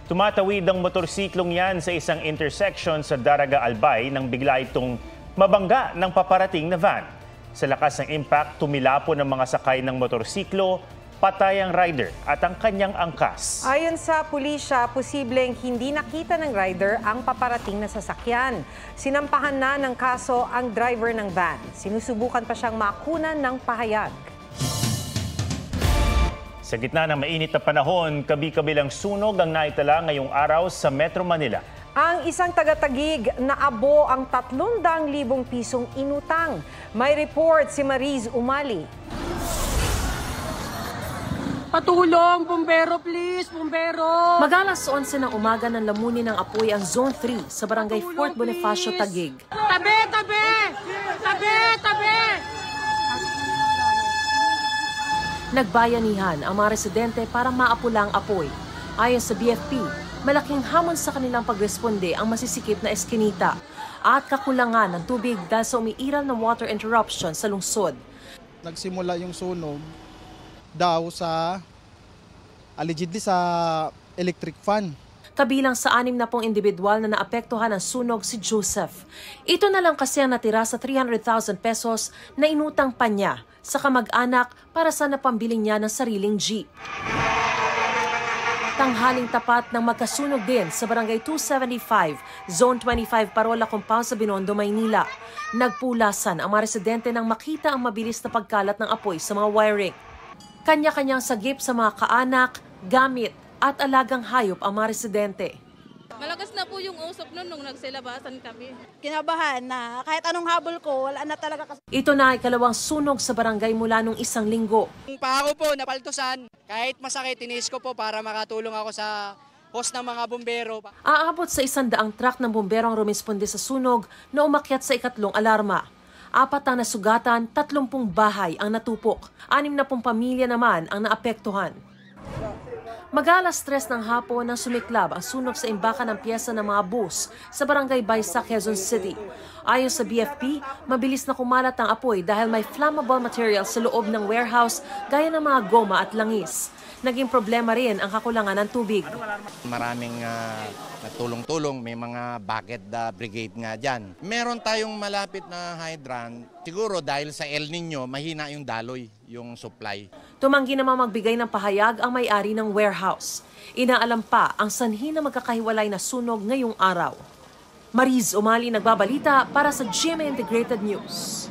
Tumatawid ang motorsiklong yan sa isang intersection sa Daraga Albay nang bigla itong mabangga ng paparating na van. Sa lakas ng impact, tumilapon ang mga sakay ng motorsiklo, patay ang rider at ang kanyang angkas. Ayon sa pulisya, posibleng hindi nakita ng rider ang paparating na sasakyan. Sinampahan na ng kaso ang driver ng van. Sinusubukan pa siyang makunan ng pahayag. Sa gitna ng mainit na panahon, kabi-kabilang sunog ang naitala ngayong araw sa Metro Manila. Ang isang taga-Taguig naabo ang 300,000 pisong inutang. May report si Mariz Umali. Patulong, bumbero please, bumbero! Mag-alas 11 ng umaga ng lamunin ng apoy ang Zone 3 sa Barangay Fort Bonifacio, Taguig. Tabi, tabi! Tabi, tabi! Nagbayanihan ang mga residente para maapula ang apoy. Ayon sa BFP, malaking hamon sa kanilang pagresponde ang masisikip na eskinita at kakulangan ng tubig dahil sa umiiral ng water interruption sa lungsod. Nagsimula yung sunog daw sa allegedly sa electric fan. Kabilang sa 60 individual na naapektuhan ng sunog si Joseph. Ito na lang kasi ang natira sa 300,000 pesos na inutang pa niya sa kamag-anak para sa napambiling niya ng sariling jeep. Tanghaling tapat ng magkasunog din sa Barangay 275, Zone 25, Parola Compound sa Binondo, Maynila. Nagpulasan ang mga residente nang makita ang mabilis na pagkalat ng apoy sa mga wiring. Kanya-kanyang sagip sa mga kaanak, gamit at alagang hayop ang mga residente. Malakas na po yung usok noon nung nagsilabasan kami. Kinabahan na kahit anong habol ko, wala na talaga. Ito na ay kalawang sunog sa barangay mula nung isang linggo. Yung paa ko po napaltusan, kahit masakit, tinis ko po para makatulong ako sa hose ng mga bumbero. Aabot sa 100 truck ng bumbero ang rumisponde sa sunog na umakyat sa ikatlong alarma. 4 ang nasugatan, 30 bahay ang natupok. 60 pamilya naman ang naapektuhan. Mag-alas 3 ng hapon nang sumiklab ang sunog sa imbakan ng pyesa ng mga bus sa Barangay Baysa, Quezon City. Ayon sa BFP, mabilis na kumalat ang apoy dahil may flammable material sa loob ng warehouse gaya ng mga goma at langis. Naging problema rin ang kakulangan ng tubig. Maraming tulong-tulong, may mga bucket brigade nga dyan. Meron tayong malapit na hydrant. Siguro dahil sa El Nino, mahina yung daloy, yung supply. Tumanggi naman magbigay ng pahayag ang may-ari ng warehouse. Inaalam pa ang sanhi na magkakahiwalay na sunog ngayong araw. Mariz Umali nagbabalita para sa GMA Integrated News.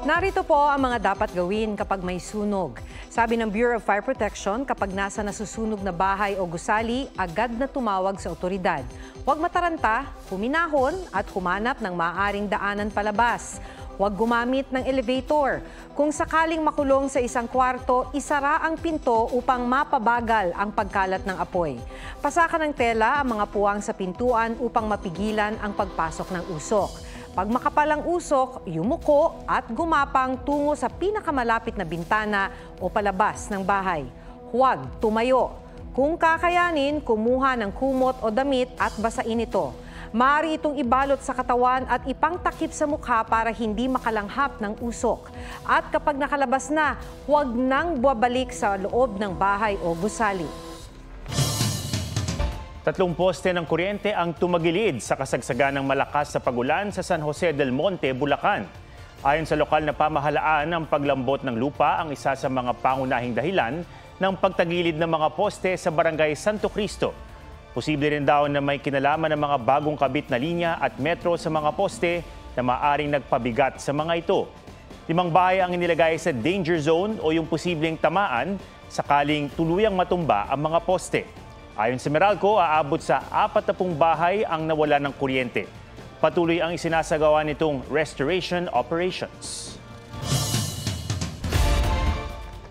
Narito po ang mga dapat gawin kapag may sunog. Sabi ng Bureau of Fire Protection, kapag nasa nasusunog na bahay o gusali, agad na tumawag sa otoridad. Huwag mataranta, huminahon at humanap ng maaaring daanan palabas. Huwag gumamit ng elevator. Kung sakaling makulong sa isang kwarto, isara ang pinto upang mapabagal ang pagkalat ng apoy. Pasakan ng tela ang mga puwang sa pintuan upang mapigilan ang pagpasok ng usok. Pag makapal ang usok, yumuko at gumapang tungo sa pinakamalapit na bintana o palabas ng bahay. Huwag tumayo. Kung kakayanin, kumuha ng kumot o damit at basain ito. Maaari itong ibalot sa katawan at ipangtakip sa mukha para hindi makalanghap ng usok. At kapag nakalabas na, huwag nang babalik sa loob ng bahay o gusali. 3 poste ng kuryente ang tumagilid sa kasagsagan ng malakas sa pagulan sa San Jose del Monte, Bulacan. Ayon sa lokal na pamahalaan, ang paglambot ng lupa ang isa sa mga pangunahing dahilan ng pagtagilid ng mga poste sa Barangay Santo Cristo. Posible rin daw na may kinalaman ng mga bagong kabit na linya at metro sa mga poste na maaring nagpabigat sa mga ito. 5 bahay ang inilagay sa danger zone o yung posibleng tamaan sakaling tuluyang matumba ang mga poste. Ayon sa Meralco, aabot sa 40 bahay ang nawala ng kuryente. Patuloy ang isinasagawa nitong restoration operations.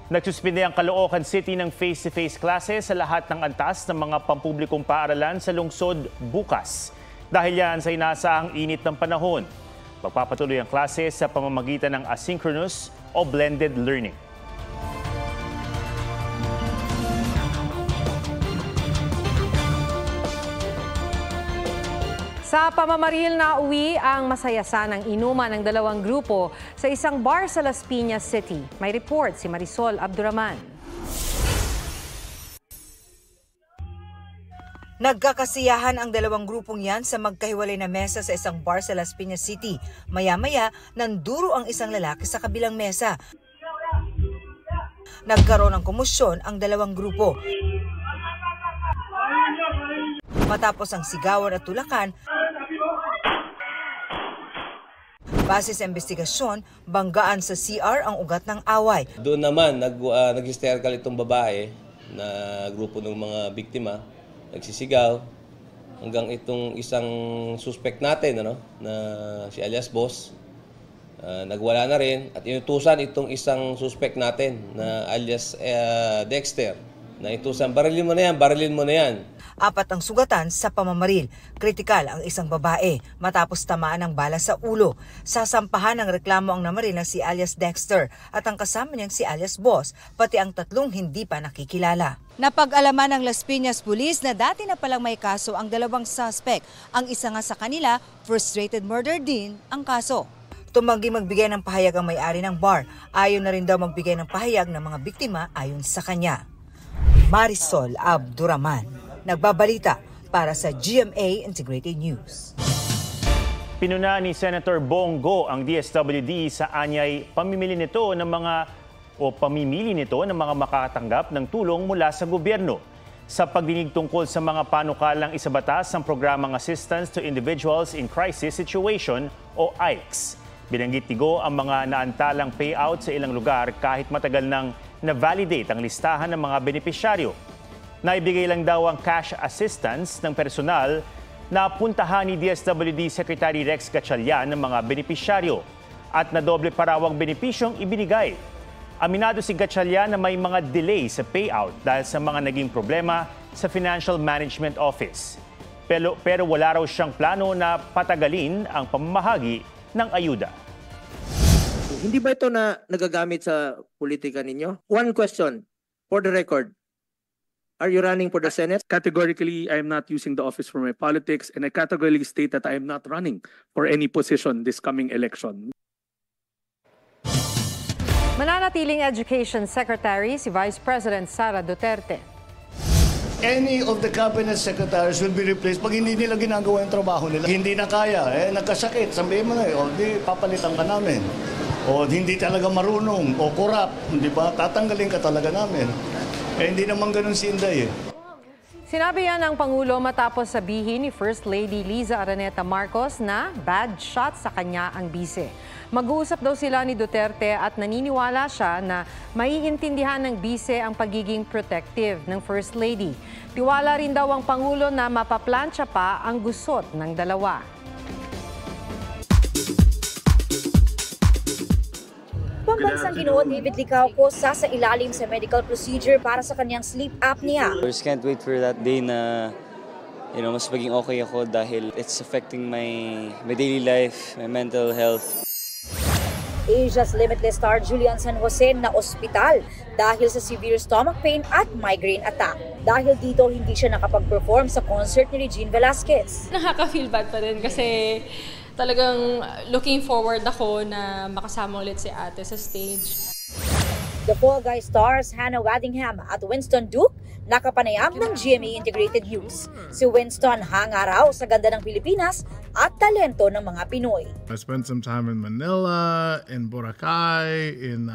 Nagsuspinde ang Caloocan City ng face-to-face classes sa lahat ng antas ng mga pampublikong paaralan sa lungsod bukas. Dahil yan sa inaasahang init ng panahon. Magpapatuloy ang klase sa pamamagitan ng asynchronous o blended learning. Sa pamamaril na uwi ang masayasanang inuman ng dalawang grupo sa isang bar sa Las Piñas City. May report si Marisol Abduraman. Nagkakasiyahan ang dalawang grupong yan sa magkahiwalay na mesa sa isang bar sa Las Piñas City. Maya-maya, nanduro ang isang lalaki sa kabilang mesa. Nagkaroon ng komosyon ang dalawang grupo. Matapos ang sigawan at tulakan, base sa investigasyon, banggaan sa CR ang ugat ng away. Doon naman, nag-hysterical itong babae na grupo ng mga biktima, nagsisigaw, hanggang itong isang suspect natin, na si alias Boss, nagwala na rin at inutusan itong isang suspect natin na alias Dexter, na itusan, barilin mo na yan. 4 ang sugatan sa pamamaril. Kritikal ang isang babae matapos tamaan ng bala sa ulo. Sasampahan ng reklamo ang namaril na si alias Dexter at ang kasama niyang si alias Boss, pati ang 3 hindi pa nakikilala. Napag-alaman ng Las Piñas Police na dati na palang may kaso ang 2 suspect. Ang isa nga sa kanila, frustrated murder din ang kaso. Tumanggi magbigay ng pahayag ang may-ari ng bar. Ayaw na rin daw magbigay ng pahayag ng mga biktima ayon sa kanya. Marisol Abduraman, nagbabalita para sa GMA Integrated News. Pinuna ni Senator Bongo ang DSWD sa anyay pamimili nito ng mga makatanggap ng tulong mula sa gobyerno. Sa pagdinig tungkol sa mga panukalang isabatas ng Programang Assistance to Individuals in Crisis Situation o AICS. Binanggit ni Go ang mga naantalang payout sa ilang lugar kahit matagal nang na-validate ang listahan ng mga benepisyaryo. Naibigay lang daw ang cash assistance ng personal na puntahan ni DSWD Secretary Rex Gatchalian ng mga benepisyaryo at na doble parawang benepisyong ibinigay. Aminado si Gatchalian na may mga delay sa payout dahil sa mga naging problema sa Financial Management Office. Pero wala raw siyang plano na patagalin ang pamamahagi ng ayuda. Hindi ba ito na nagagamit sa politika ninyo? One question, for the record. Are you running for the Senate? Categorically, I am not using the office for my politics, and I categorically state that I am not running for any position this coming election. Mananatiling Education Secretary si Vice President Sara Duterte. Any of the cabinet secretaries will be replaced pag hindi nila ginagawa yung trabaho nila. Hindi na kaya, nagkasakit, sabihin mo na, di papalitan ka namin. O hindi talaga marunong, o corrupt, di ba? Tatanggalin ka talaga namin. Hindi naman ganun si Inday. Sinabi yan ng Pangulo matapos sabihin ni First Lady Liza Araneta Marcos na bad shot sa kanya ang bise. Mag-uusap daw sila ni Duterte at naniniwala siya na maiintindihan ng bise ang pagiging protective ng First Lady. Tiwala rin daw ang Pangulo na mapaplansya pa ang gusot ng dalawa. Pambansang Ginoo David Licauco sasailalim sa medical procedure para sa kanyang sleep apnea. I just can't wait for that day na mas maging okay ako dahil it's affecting my daily life, my mental health. Asia's Limitless star Julian San Jose na ospital dahil sa severe stomach pain at migraine attack. Dahil dito, hindi siya nakapag-perform sa concert ni Regine Velasquez. Nakaka-feel bad pa rin kasi talagang looking forward ako na makasama ulit si ate sa stage. The Fall Guy stars Hannah Waddingham at Winston Duke nakapanayam ng GMA Integrated News. Si Winston hanga raw sa ganda ng Pilipinas at talento ng mga Pinoy. I spent some time in Manila, in Boracay, in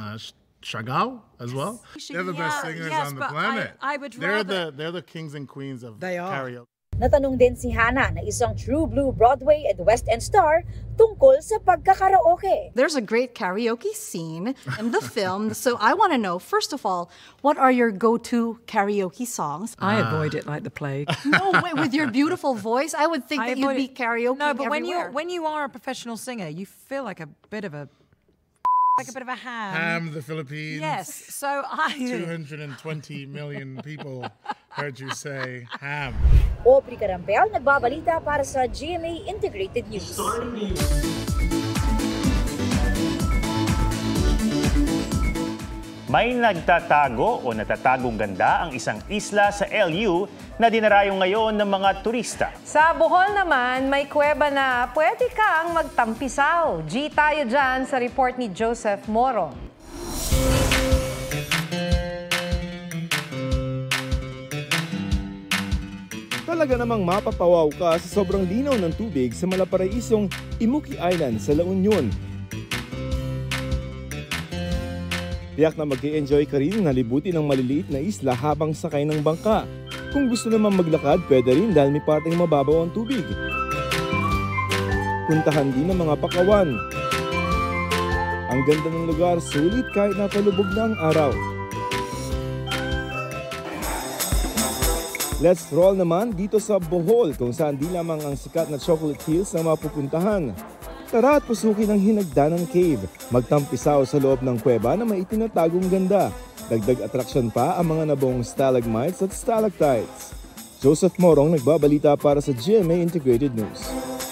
Siargao as well. They're the best singers on the planet. I would they're the kings and queens of karaoke. Natanong din si Hannah na isang true blue Broadway and West End star tungkol sa pagkakaraoke. There's a great karaoke scene in the film, so I want to know, first of all, what are your go-to karaoke songs? I avoid it like the plague. No, wait, with your beautiful voice, I would think that you'd be karaoke. No, but everywhere. when you are a professional singer, you feel like a bit of a ham. Ham, the Philippines. Yes, so 220 million people heard you say ham. Aubrey Carampel, nagbabalita para sa GMA Integrated News. May nagtatago o natatagong ganda ang isang isla sa LU na dinarayo ngayon ng mga turista. Sa Bohol naman, may kuweba na pwede kang magtampisaw. G tayo dyan sa report ni Joseph Morong. Talaga namang mapapawaw ka sa sobrang linaw ng tubig sa malaparaisong Imuki Island sa La Union. Tiyak na mag-i-enjoy ka rin na libutin ng maliliit na isla habang sakay ng bangka. Kung gusto naman maglakad, pwede rin dahil may parteng mababaw ang tubig. Puntahan din ng mga pakawan. Ang ganda ng lugar, sulit kahit napalubog na ang araw. Let's roll naman dito sa Bohol kung saan di lamang ang sikat na Chocolate Hills na mapupuntahan. Tara at pusukin ang Hinagdanan Cave. Magtampisaw sa loob ng kuweba na may itinatagong ganda. Dagdag atraksyon pa ang mga nabong stalagmites at stalactites. Joseph Morong nagbabalita para sa GMA Integrated News.